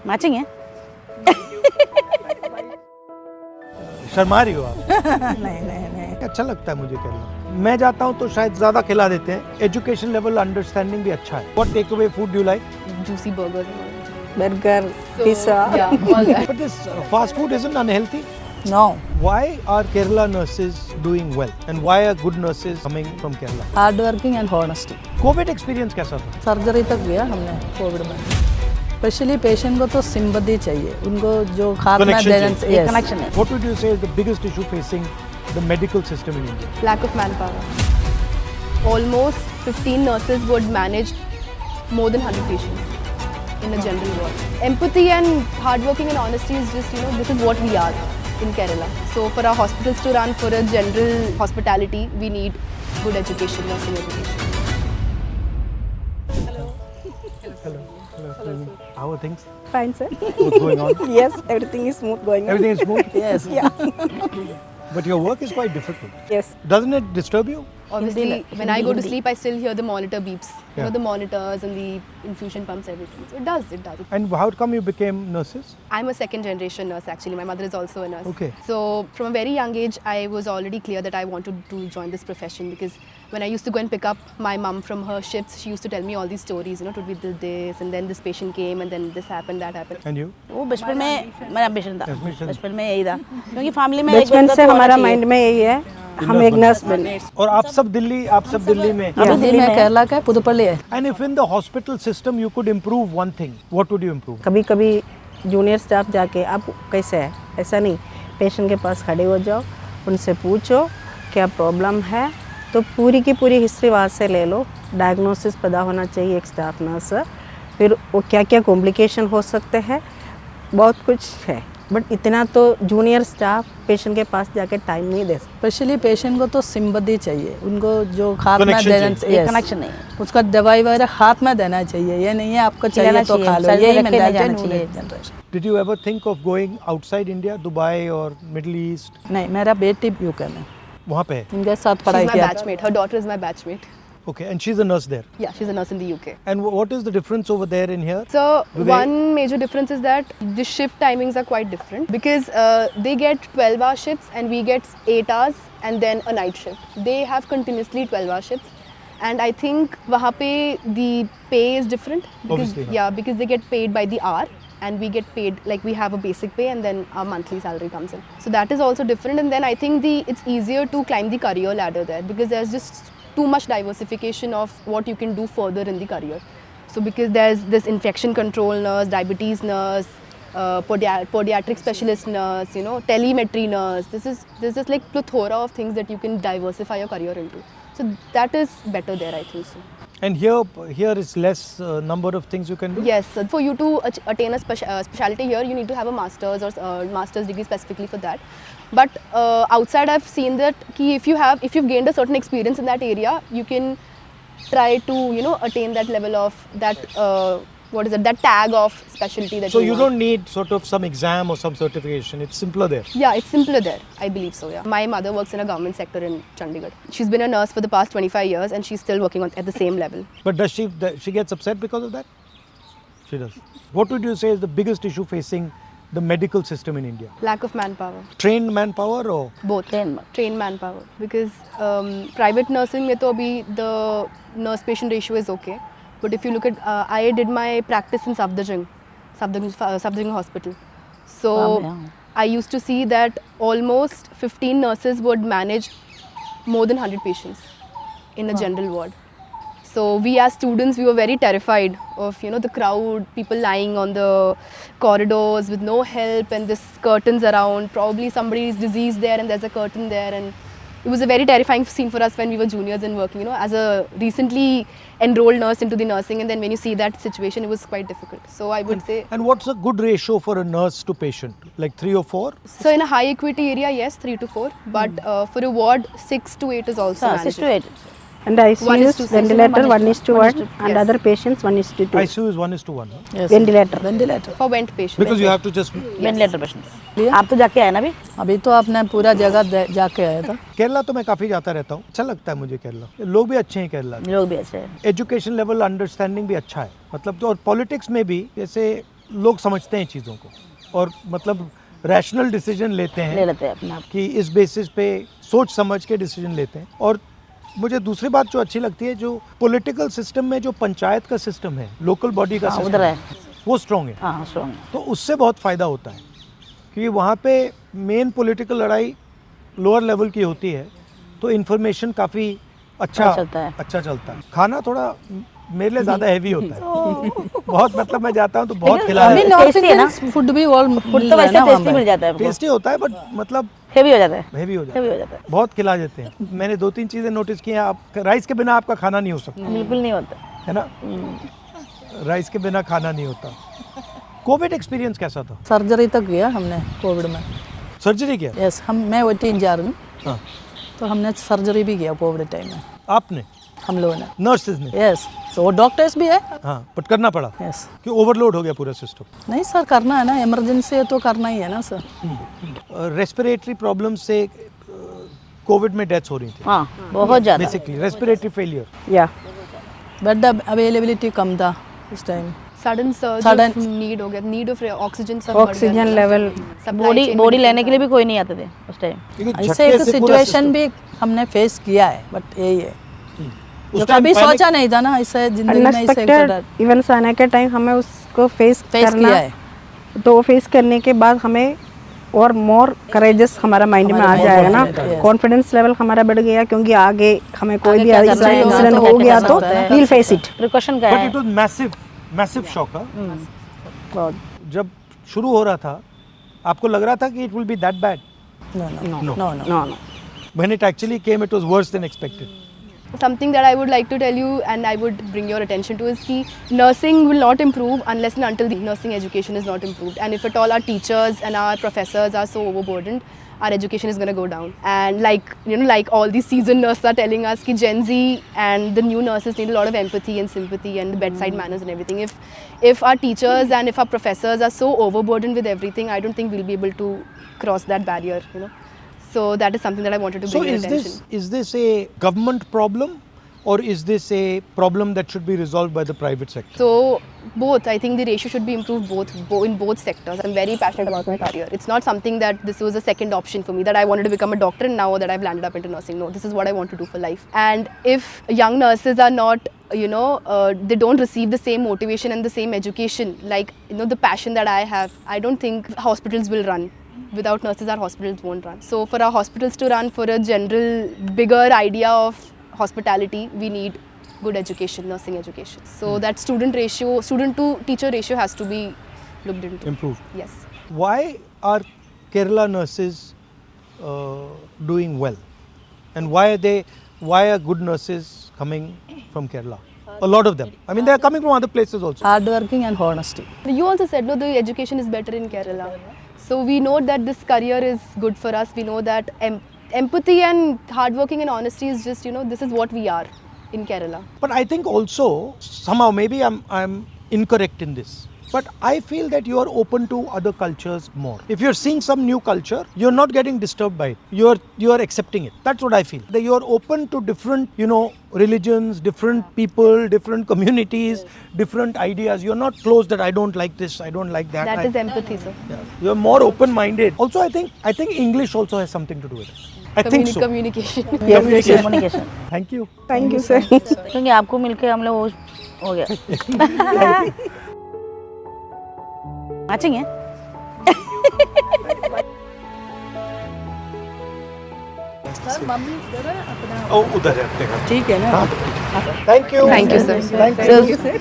Matching है। शर्मा रही हो आप? नहीं नहीं नहीं। अच्छा लगता है मुझे केरला। मैं जाता हूँ तो शायद ज्यादा खिला देते हैं। एजुकेशन लेवल अंडरस्टैंडिंग भी अच्छा है। What take away food do like? Juicy burgers. Burger, pizza. Yeah, all that. But this fast food isn't unhealthy. No. Why are Kerala nurses doing well? And why are good nurses coming from Kerala? Hard working and honesty. Covid experience कैसा था? Surgery तक किया हमने Covid में। Specially patient को तो sympathy चाहिए, उनको जो हाथ में Connection देना चाहिए। चाहिए, कनेक्शन है। What would you say is the biggest issue facing the medical system in India? Lack of manpower. Almost 15 nurses would manage more than 100 patients in a general ward. Empathy and hard working and honesty is just, this is what we are in Kerala. So for our hospitals to run for a general hospitality, we need good education, nursing education. Hello. How are things? Fine, sir. What's going on? Yes, everything is smooth going on. Everything is smooth? Yes. Yeah. But your work is quite difficult. Yes. Doesn't it disturb you? Obviously, when I go to sleep, I still hear the monitor beeps. Yeah. The monitors and the infusion pumps, everything. So it does. And how come you became nurses? I'm a second generation nurse actually. My mother is also a nurse. Okay. So from a very young age, I was already clear that I wanted to join this profession because when I used to go and pick up my mum from her shifts, she used to tell me all these stories. It would be this and then this patient came and then this happened, that happened. And you? वो बचपन में मेरा ambition था। Ambition। बचपन में यही था, क्योंकि फैमिली में बचपन से हमारा माइंड में यही है, हम एक नर्स बने। और आप सब दिल्ली में? अभी दिल्ली में केरला का पुदुपल्ली है। And if in the hospital system you could improve one thing, what would you improve? कभी कभी जूनियर स्टाफ जाके आप कैसे है, ऐसा नहीं, पेशेंट के पास खड़े हो जाओ, उनसे पूछो क्या प्रॉब्लम है, तो पूरी की पूरी हिस्ट्री वहाँ से ले लो। डायग्नोसिस पता होना चाहिए एक स्टाफ नर्स, फिर वो क्या क्या कॉम्प्लिकेशन हो सकते हैं, बहुत कुछ है। बट इतना तो जूनियर स्टाफ पेशेंट के पास जाके टाइम नहीं दे सकते। स्पेशली पेशेंट को तो सिंपैथी चाहिए, उनको जो हाथ में Connection देना चाहिए। चाहिए, कनेक्शन नहीं है। उसका दवाई वगैरह हाथ में देना चाहिए, ये नहीं है आपको चाहिए तो खा लो, यही मेंटालिटी है generation. Did you ever think of going outside India, Dubai or Middle East? नहीं, मेरा बेटी यूके में वहाँ पे है? इनके साथ She's पढ़ाई my किया। batchmate. Her daughter is my batchmate. Okay, and she's a nurse there. Yeah, she's a nurse in the UK. And what is the difference over there and here? So Do they- one major difference is that the shift timings are quite different because they get 12-hour shifts and we get 8 hours and then a night shift. They have continuously 12-hour shifts, and I think वहाँ पे the pay is different because Obviously, yeah, because they get paid by the hour and we get paid like we have a basic pay and then our monthly salary comes in. So that is also different, and then I think it's easier to climb the career ladder there because there's just too much diversification of what you can do further in the career. So because there's this infection control nurse, diabetes nurse, podiatric specialist nurse, telemetry nurse. This is like plethora of things that you can diversify your career into. So that is better there, I think so. And here is less number of things you can do? Yes, so for you to attain a specialty here, you need to have a master's or master's degree specifically for that. But outside, I've seen that if you've gained a certain experience in that area, you can try to attain that level of that that tag of specialty that So you want. don't need sort of some exam or some certification. It's simpler there. Yeah, it's simpler there. I believe so, yeah. My mother works in a government sector in Chandigarh. She's been a nurse for the past 25 years and she's still working at the same level. But does she gets upset because of that? She does. What would you say is the biggest issue facing the medical system in India? Lack of manpower. Trained manpower or? Both. Trained manpower. Because private nursing mein to abhi the nurse patient ratio is okay. But if you look at, I did my practice in Safdarjung Hospital. So I used to see that almost 15 nurses would manage more than 100 patients in a general ward. So we as students, we were very terrified of the crowd, people lying on the corridors with no help and this curtains around. Probably somebody is diseased there and there's a curtain there, and it was a very terrifying scene for us when we were juniors and working, as a recently enrolled nurse into the nursing, and then when you see that situation, it was quite difficult. So I would say. And what's a good ratio for a nurse to patient? Like 3 or 4? So in a high acuity area, yes, 3 to 4. But for a ward, 6 to 8 is also manageable. 6 to 8. And ICU ventilator 1:1 and yes. other patients 1:2. ICU is 1:1. Huh? Yes. Ventilator. For vent patients. Because you have to just. Ventilator patients. आप तो जाके आए ना अभी तो आपने पूरा जगह जाके आया था। केरला तो मैं काफ़ी जाता रहता हूँ, अच्छा लगता है मुझे केरला। लोग भी अच्छे हैं केरला। लोग भी अच्छे हैं। एजुकेशन लेवल अंडरस्टैंडिंग भी अच्छा है, मतलब तो और पॉलिटिक्स में भी जैसे लोग समझते हैं चीज़ों को और मतलब रैशनल डिसीजन लेते ले हैं लेते हैं अपने आप। कि इस बेसिस पे सोच समझ के डिसीजन लेते हैं। और मुझे दूसरी बात जो अच्छी लगती है, जो पॉलिटिकल सिस्टम में जो पंचायत का सिस्टम है, लोकल बॉडी का हाँ, सिस्टम उधर है। वो स्ट्रॉन्ग है। हाँ स्ट्रॉन्ग। तो उससे बहुत फ़ायदा होता है क्योंकि वहाँ पे मेन पॉलिटिकल लड़ाई लोअर लेवल की होती है, तो इन्फॉर्मेशन काफ़ी अच्छा चलता है। खाना थोड़ा मेरे लिए ज़्यादा हैवी होता है। बहुत मतलब मैं जाता हूँ तो बहुत खिलाया अभी है। नॉर्थ टेस्टी है ना? इंडियन फूड भी और फूड तो वैसे टेस्टी मिल जाता है, टेस्टी होता है बट मतलब हेवी हो जाता है, हैवी हो जाता हेवी है, हो जाता है। बहुत खिला देते हैं। मैंने 2-3 चीज़ें नोटिस की हैं। आप राइस के बिना आपका खाना नहीं हो सकता, बिल्कुल नहीं होता। है ना? राइस के बिना खाना नहीं होता। कोविड एक्सपीरियंस कैसा था? सर्जरी तक किया हमने कोविड में। सर्जरी किया? यस, मैं OT इंचार्ज हूँ, हाँ। तो हमने सर्जरी भी किया कोविड टाइम में, आपने? हम लोगों ने। नर्सेज ने? यस, सो डॉक्टर्स भी है। हाँ, बट करना पड़ा यस। कि ओवरलोड हो गया पूरा सिस्टम। नहीं सर, करना है ना, इमरजेंसी है तो करना ही है ना सर। रेस्पिरेटरी प्रॉब्लम से कोविड में डेथ्स हो रही थी हाँ बहुत ज़्यादा। Basically, respiratory failure. या बेड अवेलेबिलिटी कम था उस time. Sudden surge Sudden- need हो गया, नीड ऑफ ऑक्सीजन सब ऑक्सीजन लेवल बॉडी लेने के लिए भी कोई नहीं आते थे उस टाइम। ऐसे एक सिचुएशन भी हमने फेस किया है, बट यही है जो कभी सोचा नहीं था ना, इससे जिंदगी में इसे अनएक्सपेक्टेड इवेंट्स आने के टाइम हमें उसको फेस फेस करना किया है। तो वो फेस करने के बाद हमें और मोर करेजस हमारा माइंड में आ हमारे जाएगा ना, confident, yes. कॉन्फिडेंस लेवल हमारा बढ़ गया क्योंकि आगे हमें कोई आगे भी क्या करना है, इंसिडेंट तो हो क्या गया कर तो सकते हैं। We'll face it. प्रिकॉशन क्या बट है? It was massive shock. बहुत जब शुरू हो रहा था आपको लग रहा था कि it will be that bad? No no No. No no. No When it actually came, it was worse than expected. Something that I would like to tell you and I would bring your attention to is that nursing will not improve unless and until the nursing education is not improved. And if at all our teachers and our professors are so overburdened, our education is going to go down. And like all these seasoned nurses are telling us that Gen Z and the new nurses need a lot of empathy and sympathy and the bedside manners and everything. If our teachers and if our professors are so overburdened with everything, I don't think we'll be able to cross that barrier, So that is something that I wanted to So bring your attention. is this a government problem or is this a problem that should be resolved by the private sector? So both, I think the ratio should be improved in both sectors. I'm very passionate about my career. It's not something that this was a second option for me, that I wanted to become a doctor and now that I've landed up into nursing. No, this is what I want to do for life. And if young nurses are not, they don't receive the same motivation and the same education, like, the passion that I have, I don't think hospitals will run. Without nurses, our hospitals won't run. So for our hospitals to run, for a general, bigger idea of hospitality, we need good education, nursing education. So that student to teacher ratio has to be looked into. Improved. Yes. Why are Kerala nurses doing well? And why are good nurses coming from Kerala? A lot of them. I mean, they are coming from other places also. Hardworking and honesty. You also said, no, the education is better in Kerala. So we know that this career is good for us. We know that empathy and hardworking and honesty is just, this is what we are in Kerala. But I think also, somehow, maybe I'm incorrect in this, but I feel that you are open to other cultures more. If you're seeing some new culture, you're not getting disturbed by it. You are accepting it. That's what I feel. That you are open to different, religions, different people, different communities, different ideas. You're not closed that I don't like this, I don't like that. That is empathy, sir. Yeah. You're more open-minded. Also, I think English also has something to do with it. I think so. Communication. Communication. Thank you. Thank you sir. क्योंकि आपको मिलके हम लोग वो हो गया। Matching है। Oh, उधर है अपने घर। ठीक है ना? Thank you. Thank you, sir. Thank you.